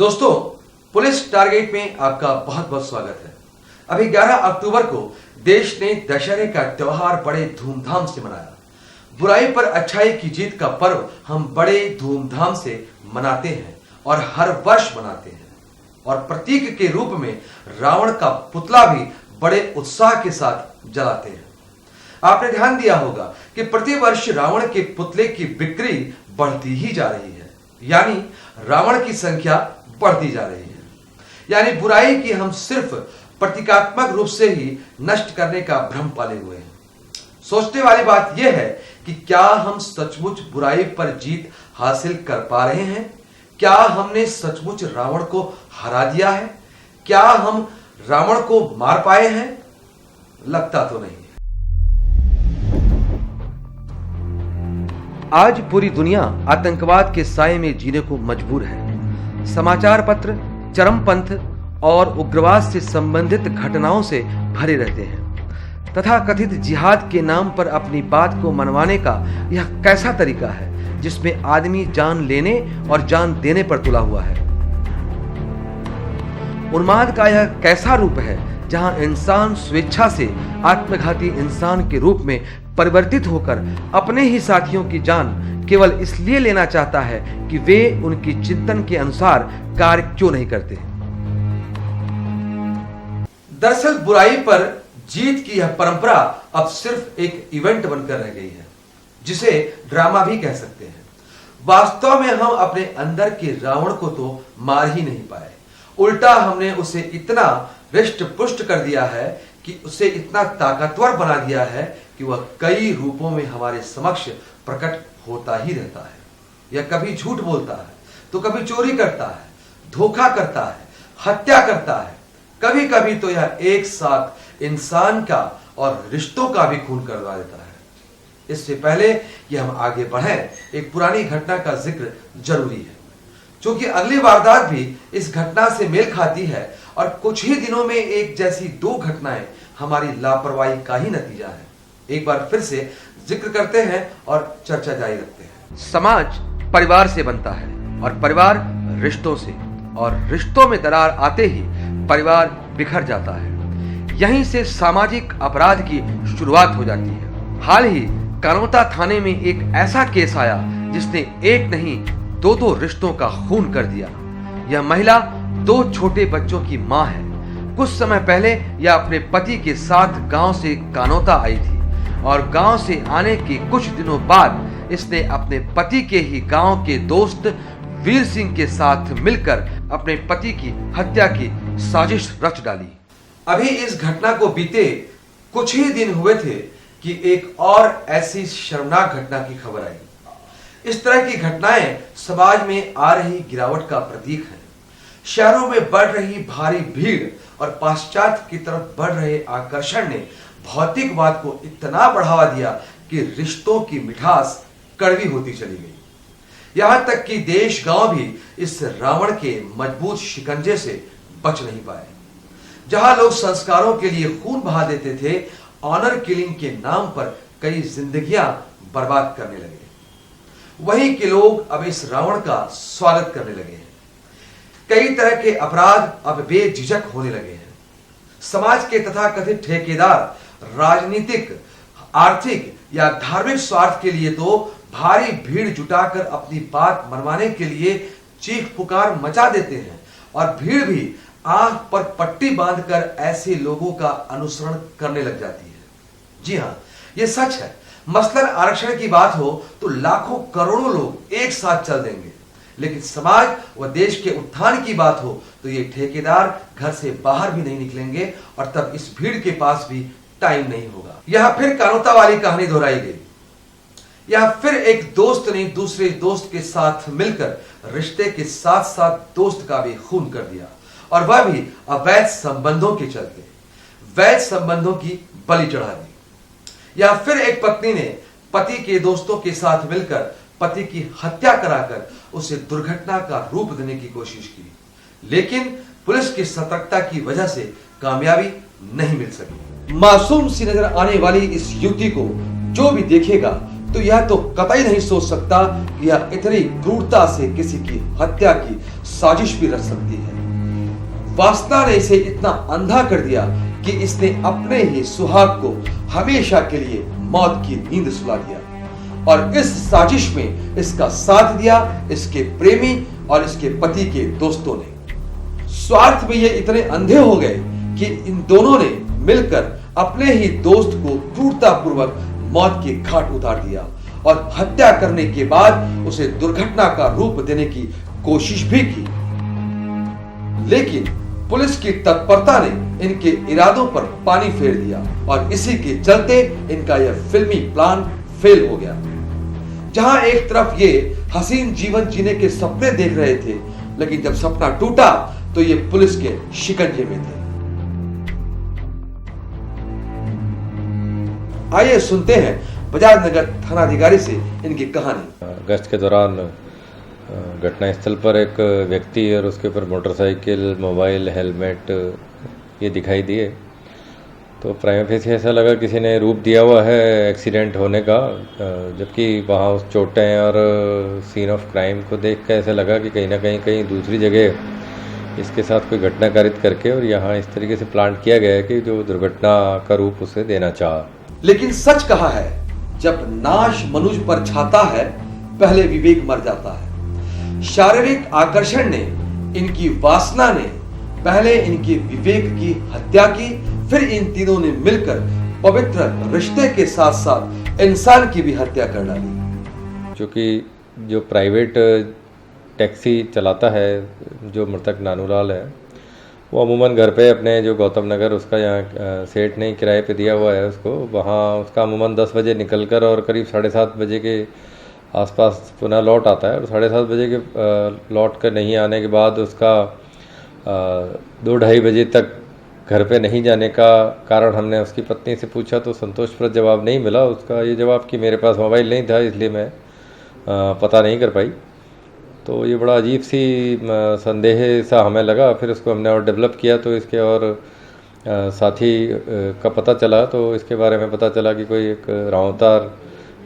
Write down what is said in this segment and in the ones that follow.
दोस्तों, police target में आपका बहुत बहुत स्वागत है। अभी 11 अक्टूबर को देश ने दशहरे का त्योहार बड़े धूमधाम से मनाया। बुराई पर अच्छाई की जीत का पर्व हम बड़े धूमधाम से मनाते हैं और हर वर्ष मनाते हैं। और प्रतीक के रूप में रावण का पुतला भी बड़े उत्साह के साथ जलाते हैं। आपने ध्यान दिया होगा कि प्रतिवर्ष रावण के पुतले की बिक्री बढ़ती ही जा रही है, यानी रावण की संख्या बढ़ती जा रही है। यानी बुराई की हम सिर्फ प्रतीकात्मक रूप से ही नष्ट करने का भ्रम पाले हुए हैं। सोचने वाली बात यह है कि क्या हम सचमुच बुराई पर जीत हासिल कर पा रहे हैं? क्या हमने सचमुच रावण को हरा दिया है? क्या हम रावण को मार पाए हैं? लगता तो नहीं। आज पूरी दुनिया आतंकवाद के साए में जीने को मजबूर है। समाचार पत्र चरमपंथ और उग्रवाद से संबंधित घटनाओं से भरे रहते हैं तथा कथित जिहाद के नाम पर अपनी बात को मनवाने का यह कैसा तरीका है जिसमें आदमी जान लेने और जान देने पर तुला हुआ है। उन्माद का यह कैसा रूप है जहां इंसान स्वेच्छा से आत्मघाती इंसान के रूप में परिवर्तित होकर अपने ही साथियों की जान केवल इसलिए लेना चाहता है कि वे उनकी चिंतन के अनुसार कार्य क्यों नहीं करते। दरअसल बुराई पर जीत की यह परंपरा अब सिर्फ एक इवेंट बनकर रह गई है, जिसे ड्रामा भी कह सकते हैं। वास्तव में हम अपने अंदर के रावण को तो मार ही नहीं पाए, उल्टा हमने उसे इतना हृष्ट पुष्ट कर दिया है कि उसे इतना ताकतवर बना दिया है कि वह कई रूपों में हमारे समक्ष प्रकट होता ही रहता है। यह कभी झूठ बोलता है तो कभी चोरी करता है, धोखा करता है, हत्या करता है, कभी कभी तो यह एक साथ इंसान का और रिश्तों का भी खून करवा देता है। इससे पहले कि हम आगे बढ़ें, एक पुरानी घटना का जिक्र जरूरी है, क्योंकि अगली वारदात भी इस घटना से मेल खाती है और कुछ ही दिनों में एक जैसी दो घटनाएं हमारी लापरवाही का ही नतीजा है। एक बार फिर से जिक्र करते हैं और चर्चा जारी रखते हैं। समाज परिवार से बनता है और परिवार रिश्तों से, और रिश्तों में दरार आते ही परिवार बिखर जाता है। यहीं से सामाजिक अपराध की शुरुआत हो जाती है। हाल ही कानोता थाने में एक ऐसा केस आया जिसने एक नहीं दो रिश्तों का खून कर दिया। यह महिला 2 छोटे बच्चों की मां है। कुछ समय पहले यह अपने पति के साथ गांव से कानोता आई थी और गांव से आने के कुछ दिनों बाद इसने अपने पति के ही गांव के दोस्त वीर सिंह के साथ मिलकर अपने पति की हत्या की साजिश रच डाली। अभी इस घटना को बीते कुछ ही दिन हुए थे कि एक और ऐसी शर्मनाक घटना की खबर आई। इस तरह की घटनाएं समाज में आ रही गिरावट का प्रतीक है। शहरों में बढ़ रही भारी भीड़ और पाश्चात्य की तरफ बढ़ रहे आकर्षण ने भौतिकवाद को इतना बढ़ावा दिया कि रिश्तों की मिठास कड़वी होती चली गई। यहां तक कि देश गांव भी इस रावण के मजबूत शिकंजे से बच नहीं पाए। जहां लोग संस्कारों के लिए खून बहा देते थे, ऑनर किलिंग के नाम पर कई जिंदगियां बर्बाद करने लगे। वहीं के लोग अब इस रावण का स्वागत करने लगे हैं। कई तरह के अपराध अब बेझिझक होने लगे हैं। समाज के तथाकथित ठेकेदार राजनीतिक, आर्थिक या धार्मिक स्वार्थ के लिए तो भारी भीड़ जुटाकर अपनी बात मनवाने के लिए चीख पुकार मचा देते हैं, और भीड़ भी आंख पर पट्टी बांधकर ऐसे लोगों का अनुसरण करने लग जाती है। जी हां, यह सच है। मसलन आरक्षण की बात हो तो लाखों करोड़ों लोग एक साथ चल देंगे, लेकिन समाज व देश के उत्थान की बात हो तो ये ठेकेदार घर से बाहर भी नहीं निकलेंगे और तब इस भीड़ के पास भी टाइम नहीं होगा। यह फिर कानोता वाली कहानी दोहराई गई। यह फिर एक दोस्त ने दूसरे दोस्त के साथ मिलकर रिश्ते के साथ साथ दोस्त का भी खून कर दिया, और वह भी अवैध संबंधों के चलते वैध संबंधों की बलि चढ़ा दी। या फिर एक पत्नी ने पति के दोस्तों के साथ मिलकर पति की हत्या कराकर उसे दुर्घटना का रूप देने की कोशिश की, लेकिन पुलिस की सतर्कता की वजह से कामयाबी नहीं मिल सकी। मासूम सी नजर आने वाली इस युवती को जो भी देखेगा तो यह तो कतई नहीं सोच सकता कि यह इतनी क्रूरता से किसी की हत्या की साजिश भी रच सकती है। वासना ने इसे इतना अंधा कर दिया कि इसने अपने ही सुहाग को हमेशा के लिए मौत की नींद सुला दिया, और इस साजिश में इसका साथ दिया इसके प्रेमी और इसके पति के दोस्तों ने। स्वार्थ में ये इतने अंधे हो गए कि इन दोनों ने मिलकर अपने ही दोस्त को क्रूरतापूर्वक मौत के घाट उतार दिया और हत्या करने के बाद उसे दुर्घटना का रूप देने की कोशिश भी की। लेकिन पुलिस की तत्परता ने इनके इरादों पर पानी फेर दिया और इसी के चलते इनका यह फिल्मी प्लान फेल हो गया। जहां एक तरफ ये हसीन जीवन जीने के सपने देख रहे थे, लेकिन जब सपना टूटा तो ये पुलिस के शिकंजे में थे। आइए सुनते हैं बजाज नगर थानाधिकारी से इनकी कहानी। गश्त के दौरान घटनास्थल पर एक व्यक्ति और उसके ऊपर मोटरसाइकिल, मोबाइल, हेलमेट ये दिखाई दिए, तो प्राइम फेस ऐसा लगा किसी ने रूप दिया हुआ है एक्सीडेंट होने का, जबकि वहाँ उस चोटें और सीन ऑफ क्राइम को देख कर ऐसा लगा कि कहीं ना कहीं दूसरी जगह इसके साथ कोई घटना कारित करके और यहाँ इस तरीके से प्लान किया गया है कि जो दुर्घटना का रूप उसे देना चाहा। लेकिन सच कहा है, जब नाश मनुज पर छाता है पहले विवेक मर जाता है। शारीरिक आकर्षण ने, इनकी वासना ने पहले इनके विवेक की हत्या की, फिर इन तीनों ने मिलकर पवित्र रिश्ते के साथ साथ इंसान की भी हत्या कर डाली। क्योंकि जो प्राइवेट टैक्सी चलाता है जो मृतक नानूलाल है, वो अमूमन घर पे अपने जो गौतम नगर उसका यहाँ सेठ ने किराए पे दिया हुआ है उसको, वहाँ उसका अमूमन 10 बजे निकलकर और करीब 7:30 बजे के आसपास पुनः लौट आता है। और 7:30 बजे के लौट कर नहीं आने के बाद उसका 2-2:30 बजे तक घर पे नहीं जाने का कारण हमने उसकी पत्नी से पूछा तो संतोषप्रद जवाब नहीं मिला। उसका ये जवाब कि मेरे पास मोबाइल नहीं था इसलिए मैं पता नहीं कर पाई। तो ये बड़ा अजीब सी संदेह सा हमें लगा। फिर उसको हमने और डेवलप किया तो इसके और साथी का पता चला, तो इसके बारे में पता चला कि कोई एक रावतार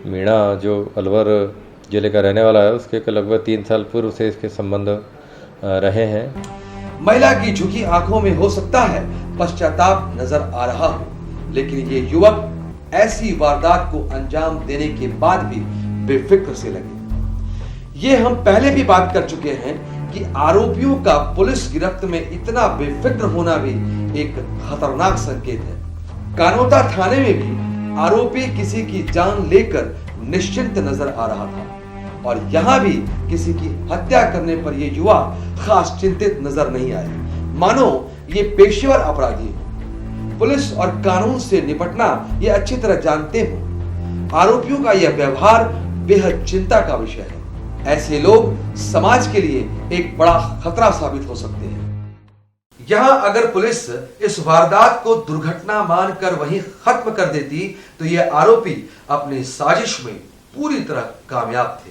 मीणा जो अलवर जिले का रहने वाला है, उसके लगभग 3 साल पूर्व से इसके संबंध रहे हैं। महिला की झुकी आंखों में हो सकता है पश्चाताप नजर आ रहा हो, लेकिन ये युवक ऐसी वारदात को अंजाम देने के बाद भी बेफिक्र से लगे। ये हम पहले भी बात कर चुके हैं कि आरोपियों का पुलिस गिरफ्त में इतना बेफिक्र होना भी एक खतरनाक संकेत है। कानोता थाने में भी आरोपी किसी की जान लेकर निश्चिंत नजर आ रहा था, और यहां भी किसी की हत्या करने पर यह युवा खास चिंतित नजर नहीं आए, मानो ये पेशेवर अपराधी हो, पुलिस और कानून से निपटना ये अच्छी तरह जानते हो। आरोपियों का यह व्यवहार बेहद चिंता का विषय है। ऐसे लोग समाज के लिए एक बड़ा खतरा साबित हो सकते हैं। यहां अगर पुलिस इस वारदात को दुर्घटना मानकर वहीं खत्म कर देती तो यह आरोपी अपनी साजिश में पूरी तरह कामयाब थे।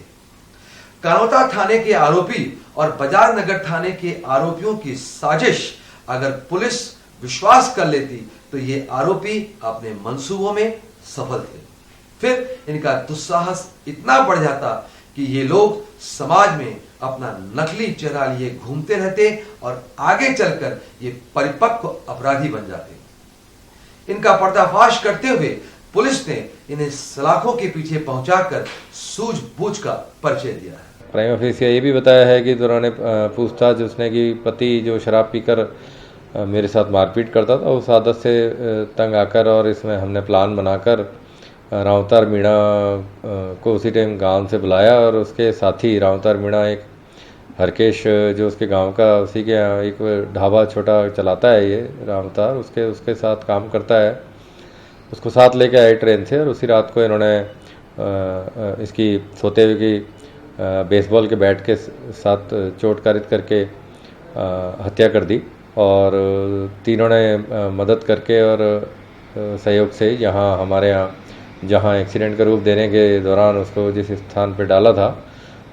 कानोता थाने के आरोपी और बाजार नगर थाने के आरोपियों की साजिश अगर पुलिस विश्वास कर लेती तो ये आरोपी अपने मंसूबों में सफल थे। फिर इनका दुस्साहस इतना बढ़ जाता कि ये लोग समाज में अपना नकली चेहरा लिए घूमते रहते और आगे चलकर ये परिपक्व अपराधी बन जाते। इनका पर्दाफाश करते हुए पुलिस ने इन्हें सलाखों के पीछे पहुंचाकर सूझबूझ का परिचय दिया है। प्राइम ऑफिसिया ये भी बताया है कि दौरान पूछताछ उसने कि पति जो शराब पीकर मेरे साथ मारपीट करता था, उस आदत से तंग आकर और इसमें हमने प्लान बनाकर रावतार मीणा को उसी टाइम गांव से बुलाया और उसके साथी रावतार मीणा एक हरकेश जो उसके गांव का, उसी के एक ढाबा छोटा चलाता है ये रावतार, उसके साथ काम करता है, उसको साथ लेके आए ट्रेन से। और उसी रात को इन्होंने इसकी सोते हुए की बेसबॉल के बैट के साथ चोट कारित करके हत्या कर दी। और तीनों ने मदद करके और सहयोग से यहाँ हमारे यहाँ जहाँ एक्सीडेंट का रूप देने के दौरान उसको जिस स्थान पर डाला था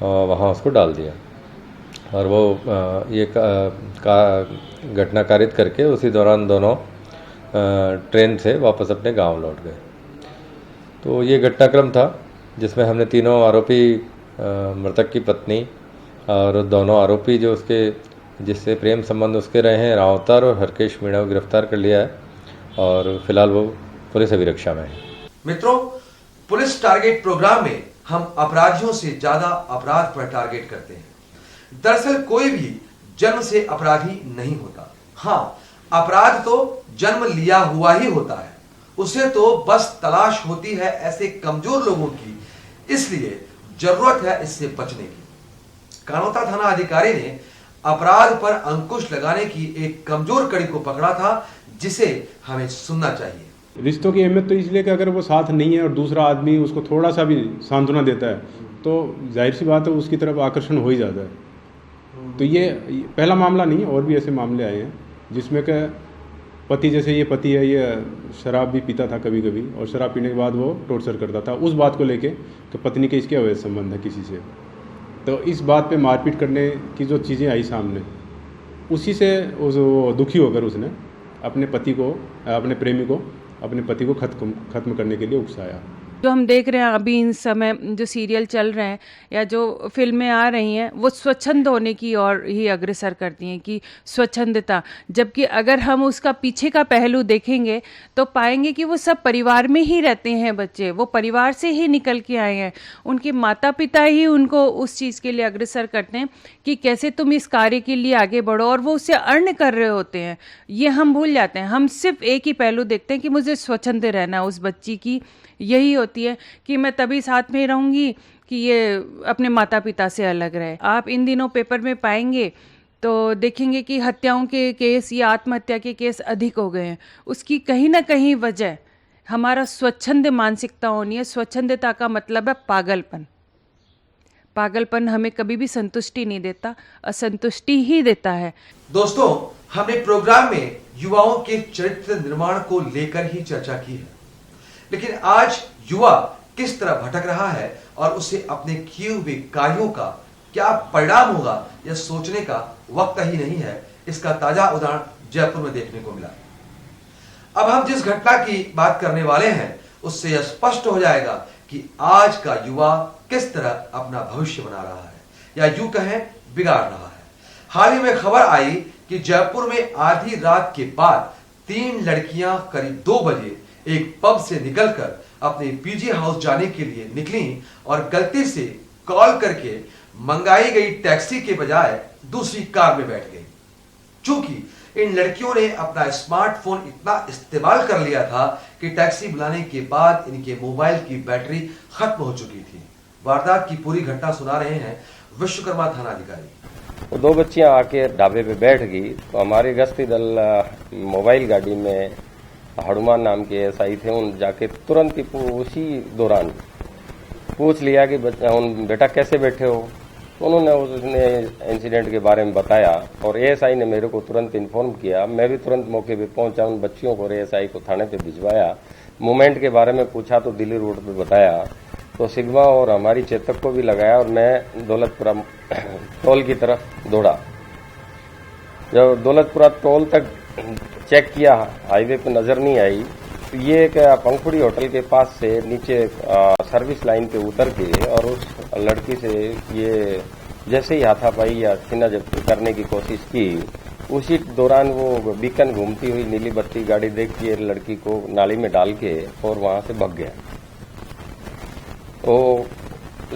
वहाँ उसको डाल दिया, और वो ये घटना कारित करके उसी दौरान दोनों ट्रेन से वापस अपने गांव लौट गए। तो ये घटनाक्रम था। जिसमें हमने तीनों आरोपी मृतक की पत्नी और दोनों आरोपी जो उसके जिससे प्रेम संबंध उसके रहे हैं रावतर और हरकेश मीणा को गिरफ्तार कर लिया है और फिलहाल वो पुलिस अभिरक्षा में है। मित्रों, पुलिस टारगेट प्रोग्राम में हम अपराधियों से ज्यादा अपराध पर टारगेट करते हैं। दरअसल कोई भी जन्म से अपराधी नहीं होता। हाँ, अपराध तो जन्म लिया हुआ ही होता है, उसे तो बस तलाश होती है ऐसे कमजोर लोगों की। इसलिए जरूरत है इससे बचने की। कानोता थाना अधिकारी ने अपराध पर अंकुश लगाने की एक कमजोर कड़ी को पकड़ा था, जिसे हमें सुनना चाहिए। रिश्तों की अहमियत तो इसलिए कि अगर वो साथ नहीं है और दूसरा आदमी उसको थोड़ा सा भी सांत्वना देता है तो जाहिर सी बात है उसकी तरफ आकर्षण हो ही जाता है। तो ये पहला मामला नहीं है, और भी ऐसे मामले आए हैं जिसमें कि पति, जैसे ये पति है, ये शराब भी पीता था कभी कभी और शराब पीने के बाद वो टॉर्चर करता था उस बात को लेके कि पत्नी के इसके अवैध संबंध है किसी से। तो इस बात पे मारपीट करने की जो चीज़ें आई सामने, उसी से वो दुखी होकर उसने अपने प्रेमी को अपने पति को खत्म करने के लिए उकसाया। जो हम देख रहे हैं अभी इन समय जो सीरियल चल रहे हैं या जो फिल्में आ रही हैं वो स्वच्छंद होने की ओर ही अग्रसर करती हैं कि स्वच्छंदता, जबकि अगर हम उसका पीछे का पहलू देखेंगे तो पाएंगे कि वो सब परिवार में ही रहते हैं। बच्चे वो परिवार से ही निकल के आए हैं, उनके माता पिता ही उनको उस चीज़ के लिए अग्रसर करते हैं कि कैसे तुम इस कार्य के लिए आगे बढ़ो, और वो उससे अर्न कर रहे होते हैं। ये हम भूल जाते हैं। हम सिर्फ एक ही पहलू देखते हैं कि मुझे स्वच्छंद रहना है। उस बच्ची की यही होती है कि मैं तभी साथ में रहूँगी कि ये अपने माता पिता से अलग रहे। आप इन दिनों पेपर में पाएंगे तो देखेंगे कि हत्याओं के केस या आत्महत्या के केस अधिक हो गए हैं। उसकी कहीं ना कहीं वजह हमारा स्वच्छंद मानसिकता होनी है। स्वच्छंदता का मतलब है पागलपन। पागलपन हमें कभी भी संतुष्टि नहीं देता, असंतुष्टि ही देता है। दोस्तों, हमने प्रोग्राम में युवाओं के चरित्र निर्माण को लेकर ही चर्चा की है, लेकिन आज युवा किस तरह भटक रहा है और उसे अपने किए हुए कार्यों का क्या परिणाम होगा यह सोचने का वक्त ही नहीं है। इसका ताजा उदाहरण जयपुर में देखने को मिला। अब हम जिस घटना की बात करने वाले हैं उससे यह स्पष्ट हो जाएगा कि आज का युवा किस तरह अपना भविष्य बना रहा है, या यूं कहें बिगाड़ रहा है। हाल ही में खबर आई कि जयपुर में आधी रात के बाद 3 लड़कियां करीब 2 बजे एक पब से निकलकर अपने पीजी हाउस जाने के लिए निकली और गलती से कॉल करके मंगाई गई टैक्सी के बजाय दूसरी कार में बैठ गई। चूंकि इन लड़कियों ने अपना स्मार्टफोन इतना इस्तेमाल कर लिया था कि टैक्सी बुलाने के बाद इनके मोबाइल की बैटरी खत्म हो चुकी थी। वारदात की पूरी घटना सुना रहे हैं विश्वकर्मा थाना अधिकारी। वो 2 बच्चियां आके ढाबे पे बैठ गई तो हमारे गश्ती दल मोबाइल गाड़ी में हनुमान नाम के एसआई थे, उन जाके तुरंत ही उसी दौरान पूछ लिया कि बेटा कैसे बैठे हो। उन्होंने उसने इंसिडेंट के बारे में बताया और एएसआई ने मेरे को तुरंत इन्फॉर्म किया। मैं भी तुरंत मौके पे पहुंचा, उन बच्चियों को एएसआई को थाने पे भिजवाया। मूवमेंट के बारे में पूछा तो दिल्ली रोड पे बताया, तो सिग्मा और हमारी चेतक को भी लगाया और मैं दौलतपुरा टोल की तरफ दौड़ा। जब दौलतपुरा टोल तक चेक किया, हाईवे पे नजर नहीं आई, तो ये एक पंखुड़ी होटल के पास से नीचे सर्विस लाइन पे उतर के और उस लड़की से ये जैसे ही हाथापाई या सीना जब्ती करने की कोशिश की, उसी दौरान वो बीकन घूमती हुई नीली बत्ती गाड़ी देख के लड़की को नाली में डाल के और वहां से भाग गया। तो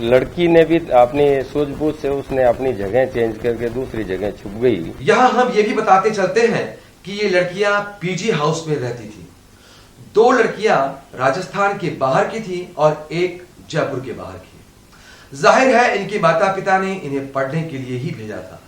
लड़की ने भी अपनी सूझबूझ से उसने अपनी जगह चेंज करके दूसरी जगह छुप गई। यहां हम ये भी बताते चलते हैं कि ये लड़कियां पीजी हाउस में रहती थी। 2 लड़कियां राजस्थान के बाहर की थी और एक जयपुर के बाहर की। जाहिर है इनके माता पिता ने इन्हें पढ़ने के लिए ही भेजा था,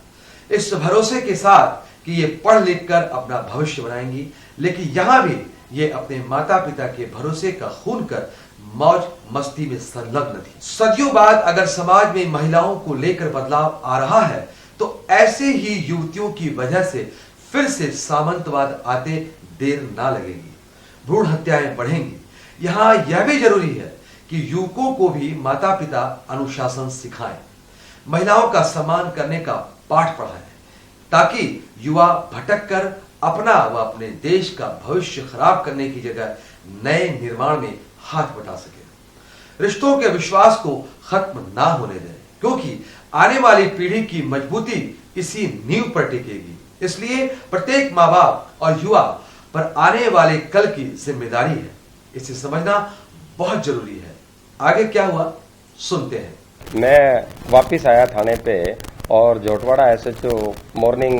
इस भरोसे के साथ कि ये पढ़ लिख कर अपना भविष्य बनाएंगी। लेकिन यहां भी ये अपने माता पिता के भरोसे का खून कर मौज मस्ती में संलग्न थी। सदियों बाद अगर समाज में महिलाओं को लेकर बदलाव आ रहा है तो ऐसे ही युवतियों की वजह से फिर से सामंतवाद आते देर ना लगेगी, भ्रूण हत्याएं बढ़ेंगी। यहां यह भी जरूरी है कि युवकों को भी माता पिता अनुशासन सिखाएं, महिलाओं का सम्मान करने का पाठ पढ़ाएं, ताकि युवा भटक कर अपना व अपने देश का भविष्य खराब करने की जगह नए निर्माण में हाथ बटा सके। रिश्तों के विश्वास को खत्म ना होने दें, क्योंकि आने वाली पीढ़ी की मजबूती इसी नींव पर टिकेगी। इसलिए प्रत्येक माँ बाप और युवा पर आने वाले कल की जिम्मेदारी है, इसे समझना बहुत जरूरी है। आगे क्या हुआ सुनते हैं। मैं वापिस आया थाने पे और जोटवाड़ा एसएचओ मॉर्निंग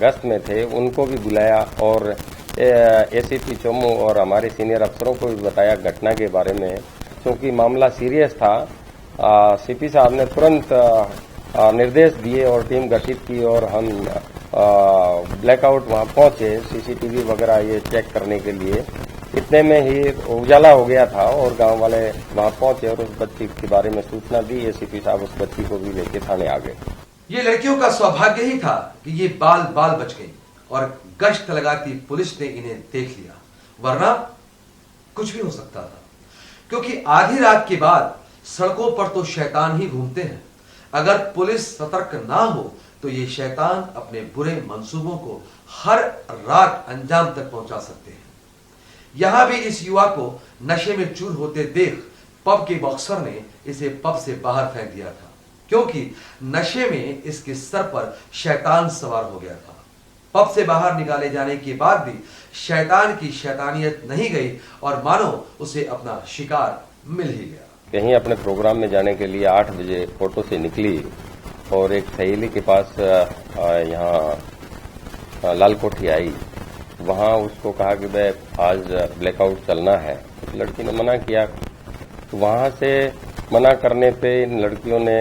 गश्त में थे, उनको भी बुलाया और एसीपी चोमू और हमारे सीनियर अफसरों को भी बताया घटना के बारे में, क्योंकि मामला सीरियस था। सीपी साहब ने तुरंत निर्देश दिए और टीम गठित की और हम ब्लैकआउट वहां पहुंचे सीसीटीवी वगैरह ये चेक करने के लिए। इतने में ही उजाला हो गया था और गांव वाले वहां पहुंचे और उस बच्ची के बारे में सूचना दी। एसीपी साहब उस बच्ची को भी लेके थाने आ गए। ये लड़कियों का सौभाग्य ही था कि ये बाल बाल बच गई और गश्त लगाती पुलिस ने इन्हें देख लिया, वरना कुछ भी हो सकता था। क्योंकि आधी रात के बाद सड़कों पर तो शैतान ही घूमते हैं। अगर पुलिस सतर्क ना हो तो ये शैतान अपने बुरे मंसूबों को हर रात अंजाम तक पहुंचा सकते हैं। यहां भी इस युवा को नशे में चूर होते देख पब के बॉक्सर ने इसे पब से बाहर फेंक दिया था, क्योंकि नशे में इसके सर पर शैतान सवार हो गया था। पब से बाहर निकाले जाने के बाद भी शैतान की शैतानियत नहीं गई और मानो उसे अपना शिकार मिल ही गया। कहीं अपने प्रोग्राम में जाने के लिए 8 बजे ऑटो से निकली और एक सहेली के पास यहाँ लाल कोठी आई। वहाँ उसको कहा कि भाई आज ब्लैकआउट चलना है। उस लड़की ने मना किया। तो वहाँ से मना करने पे इन लड़कियों ने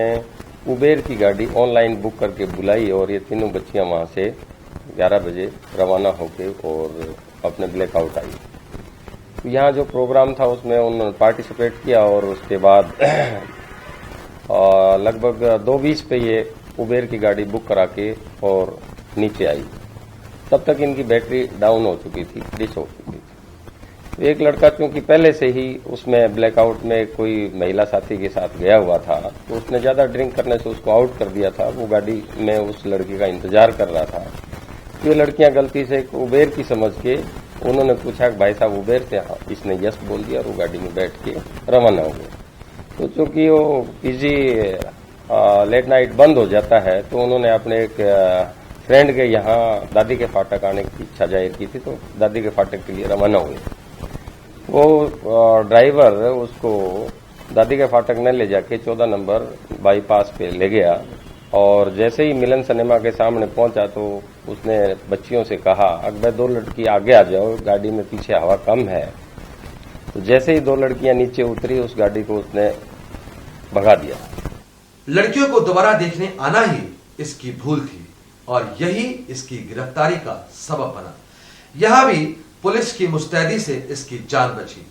उबेर की गाड़ी ऑनलाइन बुक करके बुलाई और ये तीनों बच्चियां वहाँ से 11 बजे रवाना होके और अपने ब्लैकआउट आई। तो यहाँ जो प्रोग्राम था उसमें उन्होंने पार्टिसिपेट किया और उसके बाद लगभग 2:20 पे ये उबेर की गाड़ी बुक करा के और नीचे आई। तब तक इनकी बैटरी डाउन हो चुकी थी, डिश हो चुकी थी। एक लड़का क्योंकि पहले से ही उसमें ब्लैकआउट में कोई महिला साथी के साथ गया हुआ था, तो उसने ज्यादा ड्रिंक करने से उसको आउट कर दिया था। वो गाड़ी में उस लड़की का इंतजार कर रहा था। ये लड़कियां गलती से उबेर की समझ के उन्होंने पूछा कि भाई साहब उबेर से? हाँ। इसने यस बोल दिया और वो गाड़ी में बैठ के रवाना हो गए। तो चूंकि वो पीजी लेट नाइट बंद हो जाता है, तो उन्होंने अपने एक फ्रेंड के यहाँ दादी के फाटक आने की इच्छा जाहिर की थी, तो दादी के फाटक के लिए रवाना हुए। वो ड्राइवर उसको दादी के फाटक न ले जाके 14 नंबर बाईपास पे ले गया और जैसे ही मिलन सिनेमा के सामने पहुंचा तो उसने बच्चियों से कहा, अगर 2 लड़की आगे आ जाओ, गाड़ी में पीछे हवा कम है। तो जैसे ही 2 लड़कियां नीचे उतरी, उस गाड़ी को उसने भगा दिया। लड़कियों को दोबारा देखने आना ही इसकी भूल थी और यही इसकी गिरफ्तारी का सबब बना। यहां भी पुलिस की मुस्तैदी से इसकी जान बची।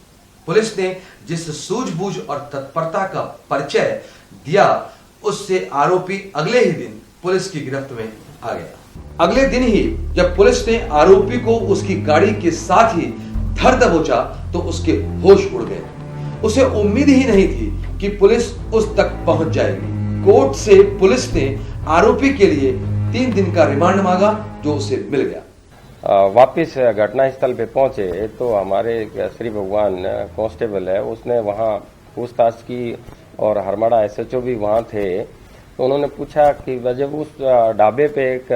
पुलिस ने जिस सूझबूझ और तत्परता का परिचय दिया, उससे आरोपी अगले ही दिन पुलिस की गिरफ्त में आ गया। अगले दिन ही जब पुलिस ने आरोपी को उसकी गाड़ी के साथ ही धर दबोचा तो उसके होश उड़ गए। उसे उम्मीद ही नहीं थी कि पुलिस उस तक पहुंच जाएगी। कोर्ट से पुलिस ने आरोपी के लिए 3 दिन का रिमांड मांगा, जो उसे मिल गया। वापिस घटनास्थल पे पहुंचे तो हमारे श्री भगवान कांस्टेबल है, उसने वहां पूछताछ की और हरमाड़ा एसएचओ भी वहां थे। तो उन्होंने पूछा कि जब उस ढाबे पे एक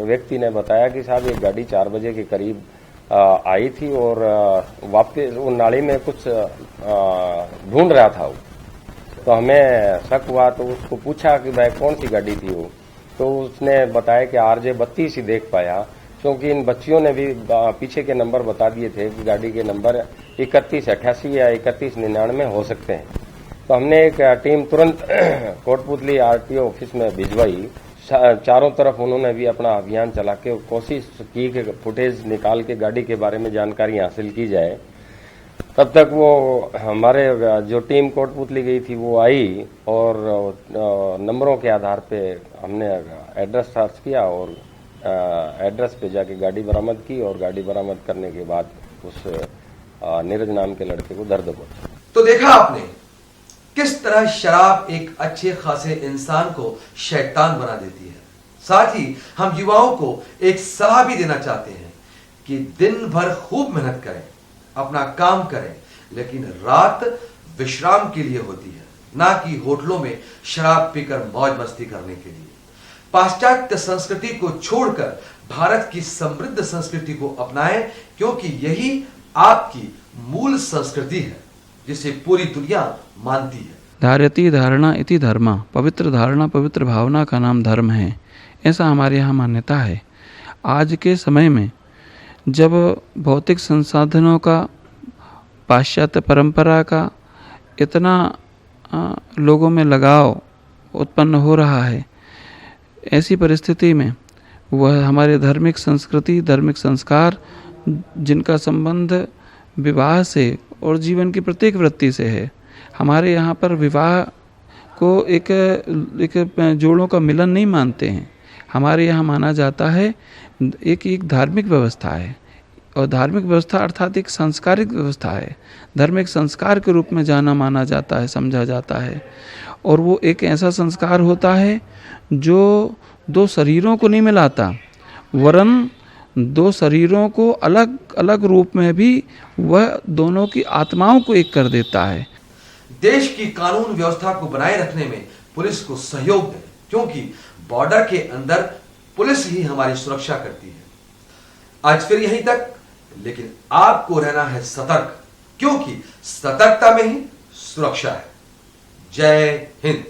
व्यक्ति ने बताया कि साहब ये गाड़ी 4 बजे के करीब आई थी और वापिस वो नाली में कुछ ढूंढ रहा था वो। तो हमें शक हुआ तो उसको पूछा कि भाई कौन सी गाड़ी थी वो। तो उसने बताया कि RJ 32 ही देख पाया, क्योंकि इन बच्चियों ने भी पीछे के नंबर बता दिए थे कि गाड़ी के नंबर 3188 या 3199 हो सकते हैं। तो हमने एक टीम तुरंत कोटपुतली RTO ऑफिस में भिजवाई। चारों तरफ उन्होंने भी अपना अभियान चला के कोशिश की कि फुटेज निकाल के गाड़ी के बारे में जानकारी हासिल की जाए। तब तक वो हमारे जो टीम कोटपुतली गई थी वो आई और नंबरों के आधार पे हमने एड्रेस सर्च किया और एड्रेस पे जाके गाड़ी बरामद की और गाड़ी बरामद करने के बाद उस नीरज नाम के लड़के को दर्द पहुंचा। तो देखा आपने किस तरह शराब एक अच्छे खासे इंसान को शैतान बना देती है। साथ ही हम युवाओं को एक सलाह भी देना चाहते हैं कि दिन भर खूब मेहनत करें, अपना काम करें, लेकिन रात विश्राम के लिए होती है, ना कि होटलों में शराब पीकर मौज मस्ती करने के लिए। पाश्चात्य संस्कृति को छोड़कर भारत की समृद्ध संस्कृति को अपनाएं, क्योंकि यही आपकी मूल संस्कृति है जिसे पूरी दुनिया मानती है। धार्यति धारणा इति धर्मा, पवित्र धारणा पवित्र भावना का नाम धर्म है, ऐसा हमारे यहाँ मान्यता है। आज के समय में जब भौतिक संसाधनों का, पाश्चात्य परंपरा का इतना लोगों में लगाव उत्पन्न हो रहा है, ऐसी परिस्थिति में वह हमारे धार्मिक संस्कृति, धार्मिक संस्कार जिनका संबंध विवाह से और जीवन की प्रत्येक वृत्ति से है, हमारे यहाँ पर विवाह को एक जोड़ों का मिलन नहीं मानते हैं। हमारे यहाँ माना जाता है एक धार्मिक व्यवस्था है, और धार्मिक व्यवस्था अर्थात एक सांस्कारिक व्यवस्था है। धर्म एक संस्कार के रूप में जाना माना जाता है, समझा जाता है, और वो एक ऐसा संस्कार होता है जो दो शरीरों को नहीं मिलाता, वरन दो शरीरों को अलग अलग रूप में भी वह दोनों की आत्माओं को एक कर देता है। देश की कानून व्यवस्था को बनाए रखने में पुलिस को सहयोग दें, क्योंकि बॉर्डर के अंदर पुलिस ही हमारी सुरक्षा करती है। आज फिर यहीं तक, लेकिन आपको रहना है सतर्क, क्योंकि सतर्कता में ही सुरक्षा है। जय हिंद।